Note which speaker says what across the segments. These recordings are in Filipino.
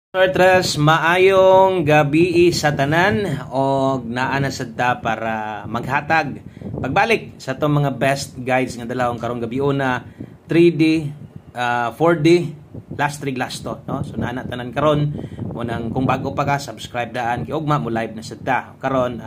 Speaker 1: Tres, maayong gabi sa tanan o naa na sadta para maghatag pagbalik sa itong mga best guides nga dalawang karong gabi una 3D, 4D, last 3 last to, no? So naa na tanan karon unang kung bago pa ka subscribe daan kay ugma mo live na sadta karon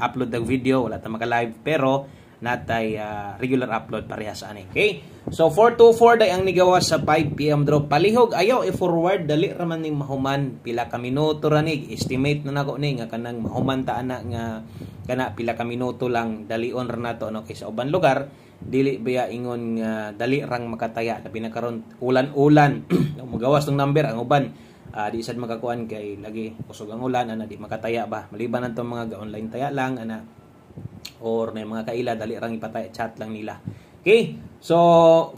Speaker 1: upload ng video wala ta maka live pero natay regular upload parehas ani. Okay? So 424 day ang nigawas sa 5 PM drop. Palihog ayaw i-forward dali ra man ning mahuman pila ka minuto ra ni estimate na nako ni nga kanang mahuman ta ana nga kana pila ka minuto lang dalion ra nato no kay sa uban lugar dili biya ingon nga dali rang makataya labi na karon ulan-ulan magawas ng number ang uban di sad makakuan kay lagi kusog ang ulan ana di makataya ba maliban nanto mga online taya lang ana or may mga kaila dali rang ipatay chat lang nila. Okay? So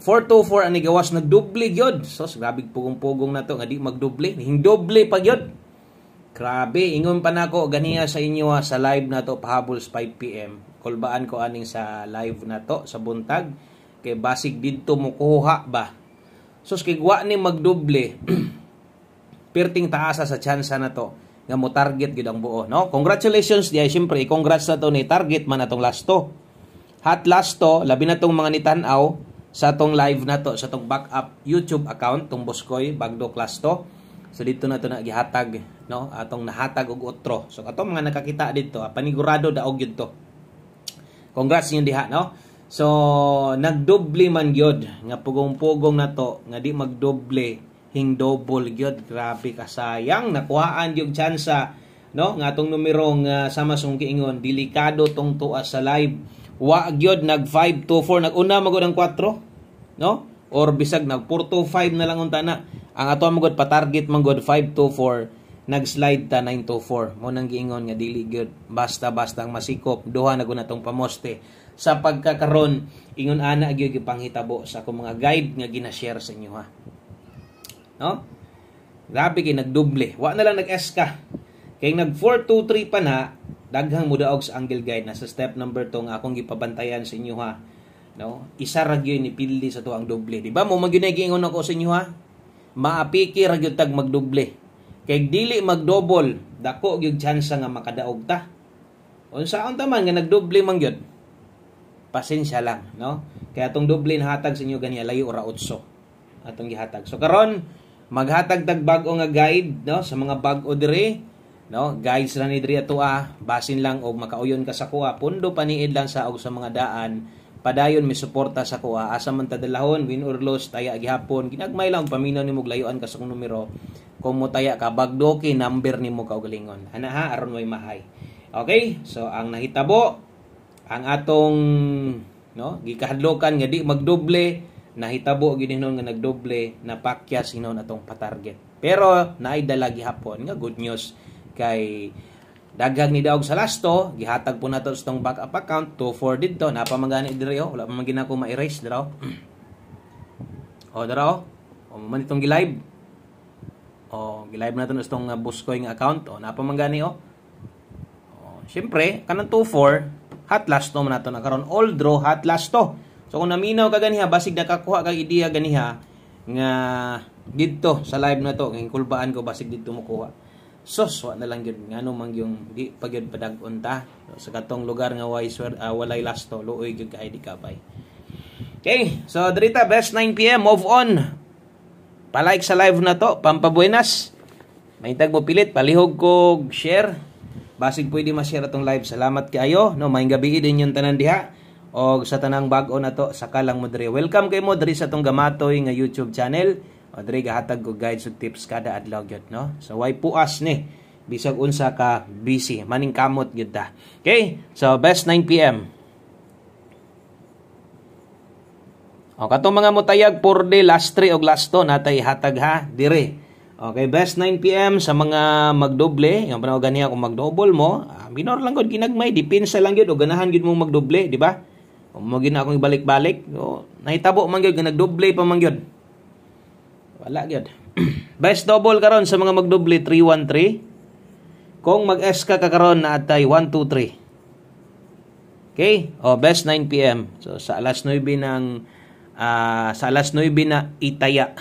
Speaker 1: 424 ani gawas nagdoble gyud. So grabe pugong-pugong na to nga di magdoble, ning doble pa gyud. Grabe ingon pa nako ganiya sa inyo sa live na to pahabol sa 5 PM. Kulbaan ko aning sa live na to sa buntag kay basig didto mo kuha ba. So kay wa ni magdoble. Perting taasa sa tsansa na to nga mo target gid ang buo, no? Congratulations diay syempre, congrats na to ni target man atong last to. Hot last to, labi na tong mga nitan-aw sa tong live na to, sa tong backup YouTube account tong Boskoy Bagdo class to. So dito na to na gihatag, no? Atong nahatag og otro. So atong mga nakakita dito, panigurado daog gyud to. Congrats niyo diha, no? So nagdoble man gyud nga pugong-pugong na to nga di magdoble hing double gyud. Grabe ka sayang nakuhaan yung tsansa, no, nga atong numero nga sama song giingon delikado tong tuwa sa live wa gyud nag 524 naguna magud ang 4, no, or bisag nag 425 na lang unta na ang ato magud pa target magud 524 nag-slide ta 924 mo nang giingon nga dili gyud basta-basta ang masikop duha na gud natong pamoste sa pagkakaron ingon ana gyud gipanghitabo sa akong mga guide nga gina-share sa inyo ha. No? Grabe kay nagdoble. Wa na lang nag-S ka. Kay nag 423 pa na, daghang mo daog sa angle guide na sa step number 2 nga akong gipabantayan sa inyo ha. No? Isa ra gyud ni pildi sa to ang doble. Di ba? Mo magyud ako sa inyo ha. Maapiki ra gyud tag magdoble. Kay dili magdouble, dako gyud tsansa nga makadaog ta. Unsaon ta man nga nagdoble man gyud. Pasensya lang, no? Kaya atong doble na hatag sa inyo ganiya layo ra 8 atong gihatag. So karon maghatag tag bag-o nga guide, no, sa mga bag-o dire, no, guides ra ni diri ato basin lang og makauyon ka sa kuha, pundo paniid lang sa og sa mga daan, padayon mi suporta sa kuha, asa man ta dalahon, win or lose taya gihapon, ginagmay lang paminaw nimo layuan ka sa kung numero, kung mo taya ka bagdoki number nimo kaugalingon. Ana ha aron may mahay. Okay? So ang nahitabo ang atong no, gikahadlokan nga di magdoble nahitabo gid hinon nga nagdoble napakyas hinon atong patarget. Pero naay dala gihapon nga good news kay daghang ni daog sa lasto gihatag po nato sa tong backup account 24 didto napa mangani diri wala pa man ginako ma-erase diraw. O diraw o man itong gi-live. O gi-live nato sa tong Boskoy nga account o napa mangani o. Syempre kanang 24 hot last to man nato na karon all draw hot last to. So kung naminaw ka ganiha basig nakakuha kag ideya ganiha nga didto sa live na to kay kulbaan ko basig didto mo kuha. Sos wa na lang gyud ngano man yung di pa gyud padag-on ta sa katong lugar nga walay lasto luoy gyud ka ID kabay. Okay, so dirita best 9 PM move on. Pa-like sa live na to, pampabuenas. Mahitag mo pilit palihog ko share. Basig pwede ma-share atong live. Salamat kaayo, no, maayong gabi din yung tanan diha. O sa tanang bag-o na to saka lang mo diri. Welcome kay mo diri sa tong Gamatoy nga YouTube channel. O diri gahatag ko guides ug tips kada adlaw gyud, no. So way puas ni bisag unsa ka busy maning kamot gyud ta. Okay? So best 9 PM. O katong mga motayag por day last 3 og last 2 natay hatag ha diri. Okay, best 9 PM sa mga magdoble, yung panahon ganiya kung magdouble mo, minor lang gud ginagmay, dipinsa lang gyud o ganahan gyud mo magdoble, di ba? Kung mo gina akong ibalik-balik, nahitabo man gyud nagdoble pa man gyud. Wala gyud. Best double karon sa mga magdoble 313. Kung mag-S ka karon na atay 123. Okay? O best 9 PM. So sa alas 9 ng sa alas 9 na itaya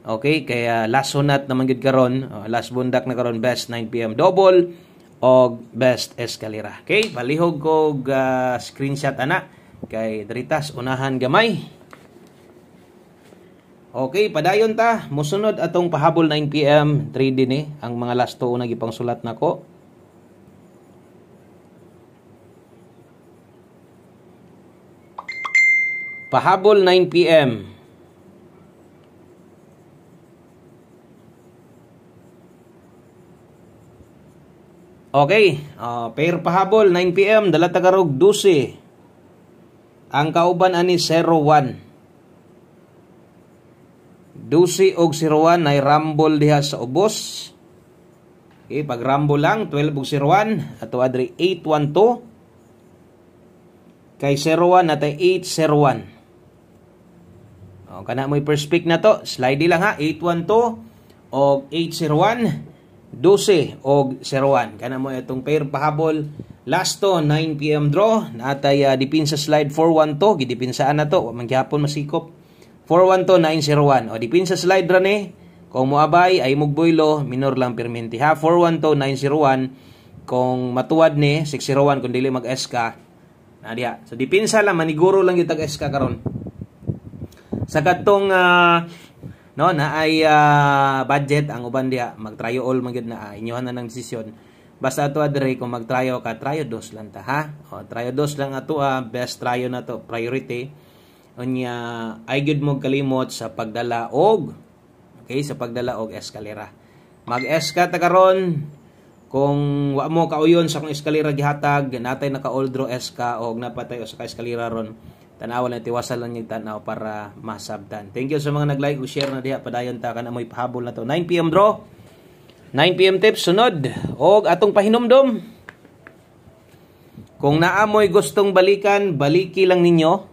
Speaker 1: Okay, kaya last hunat naman gid karon, last bundak na karon, best 9 PM double o best escalera. Okay, palihog ko screenshot ana kay diritas unahan gamay. Okay, padayon ta, musunod atong pahabol 9 PM 3D ni ang mga last two una gipang sulat nako. Pahabol 9 PM. Okay, pair pahabol 9 PM dala tagarog 12. Ang kauban ani 01. 12 og 01 ay rumble diha sa ubos. Okay, pag rumble lang 12 og 01 ato adri 812. Kay 01 natay 801. Kana mo'y first pick na to, slide lang ha, 812 og 801. 12 og 01. Kana mo itong pair pahabol. Last to 9 PM draw. Natay dipinsa slide 412. Gidipinsaan na to. Wa man gyapon masikop. 412 901. O dipinsa slide ra ni. Kung moabay ay mugboylo, minor lang permente ha. 412 901. Kung matuwad ni 601 kung dili mag-SK. Na diha. So dipinsa lang maniguro lang yung tag-SK karon. Sa katong no na ay budget ang uban dia mag-try all man gyud na inyohan na ng desisyon. Basta ato adre kung mag-tryo ka, tryo dos lang ta ha. O tryo dos lang ato best tryo na to, priority. Unya ay gyud mo kalimot sa pagdala og sa pagdala og eskalera. Mag-eska ta karon kung wa mo kauyon sa kung eskalera gihatag, natay naka-all draw eska og napatay sa eskalera ron. Tanaw lang tiwasal lang yung tanaw para masabtan. Thank you sa mga nag-like o share na diha padayon ta kana mo'y pahabol na to. 9 PM draw. 9 PM tips sunod og atong pahinumdom. Kung naamoy gustong balikan, baliki lang ninyo.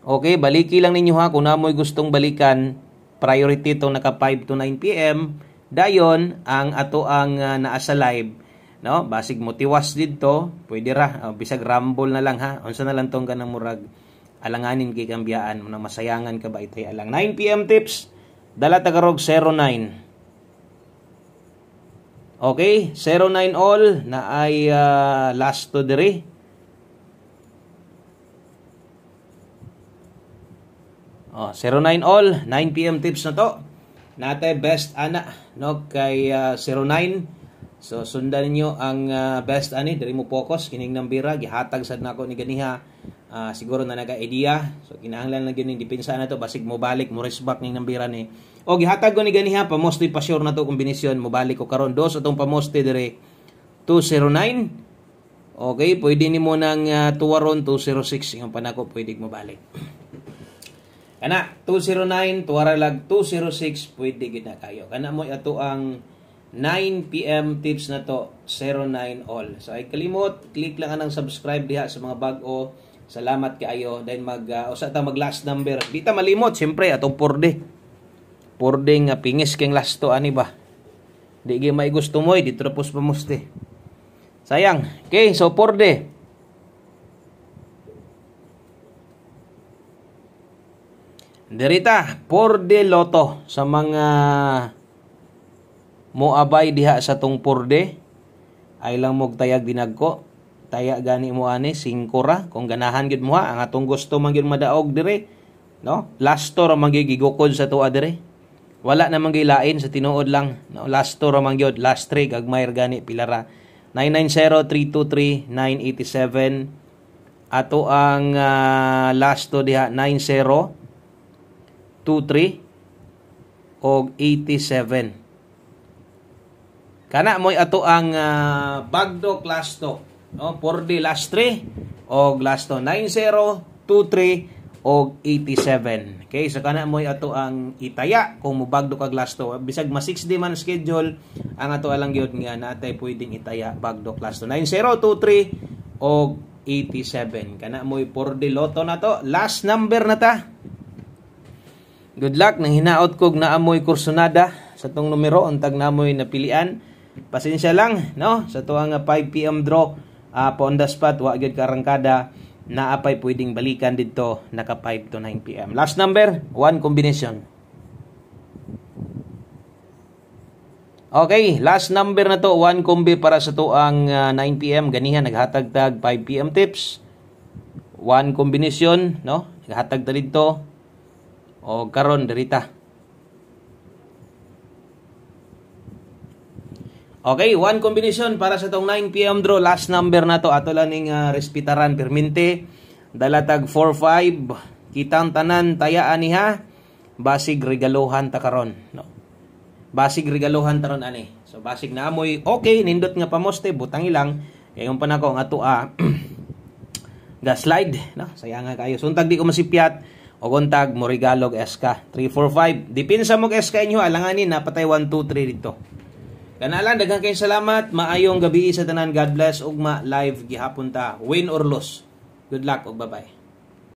Speaker 1: Okay, baliki lang ninyo ha kung naamoy gustong balikan. Priority tong naka 5 to 9 PM. Dayon ang ato ang naa sa live. No, basig mo tiwas didto, pwede ra bisag rumble na lang ha. Unsa na lang tong kanang murag alanganin kay kambiyaan mo na masayangan ka ba itay alang 9 PM tips. Dala tagarog 09. Okay, 09 all na ay last to diri. Oh, 09 all, 9 PM tips na to. Natay best ana no kay 09. So sundan niyo ang best ani diri mo focus kining nambira gihatag sad nako ni ganiha siguro na naga-idea. So kinahanglan lang gyud ning depensa na to basig mo balik mo resback ning nambira ni. O gihatag ko ni ganiha pamoste pa sure na to kombinasyon mo balik ko karon dos atong pamoste diri 209. Okay, pwede nimo nang tuwaron 206 yung panako pwede mo balik. Kana 209 tuwara lag 206 pwede gid na kayo. Kana mo ato ang 9 PM tips na to 09 all. So ay kalimot click lang anang subscribe diha sa mga bag-o. Salamat kaayo dahil usa ta mag last number. Di ta malimot siyempre atong porde. Porde nga pingis keng last to ani ba. Di gyud may gusto mo dito tapos pamuste. Sayang. Okay, so porde. Derita, porde loto sa mga moabay diha sa tong porde ay lang mog tayag dinagko taya gani mo ani 5 ra kung ganahan gid mo ha ang atong gusto man gyud madaog dire no last to ra man gyud gigukod sa tuwa dire wala na man gilain sa tinuod lang no last to ra man gyud last 3 gagmay gani pilara 990-323-987 ato ang last to diha 90-23 og 87. Kana mo'y ato ang bagdo class to. No? 4D last 3 o last to 90, 23 o 87. Okay, so kana mo'y ato ang itaya kung mubagdo kag last to. Bisag ma 6D man schedule, ang ato alang gyud nga natay pwedeng itaya bagdo class to 90, 23 o 87. Kana mo'y 4D loto na to. Last number na ta. Good luck nang hinaot kog naamoy kursonada sa tong numero untag naamoy napilian. Pasensya lang no sa tuang 5 PM draw on the spot wa gyud karangkada naapay pwedeng balikan didto naka 5 to 9 PM. Last number 1 combination. Okay, last number na to, 1 kombi para sa to ang 9 PM ganihan naghatag tag 5 PM tips. 1 kombinasyon, no? Naghatag ta dito. O karon dirita. Okay, 1 kombinasyon para sa tong 9 PM draw. Last number na to ato lang ning respetaran permente. Dalatag 45. Kitang tanan tayaan niha. Basig regalohan ta karon, no? Basig regalohan taron ani. So basig na amoy okay nindot nga pamoste butang ilang kayon pa nako nga tua ga slide no sayang nga kayo suntag di ko masipyat o kontag mo regalog SK 345 dipinsa mo SK inyo alanganin napatay 1 2 3 dito. Kanalan daghang kay salamat maayong gabi sa tanan God bless ugma live gihapon ta win or lose. Good luck ug bye-bye.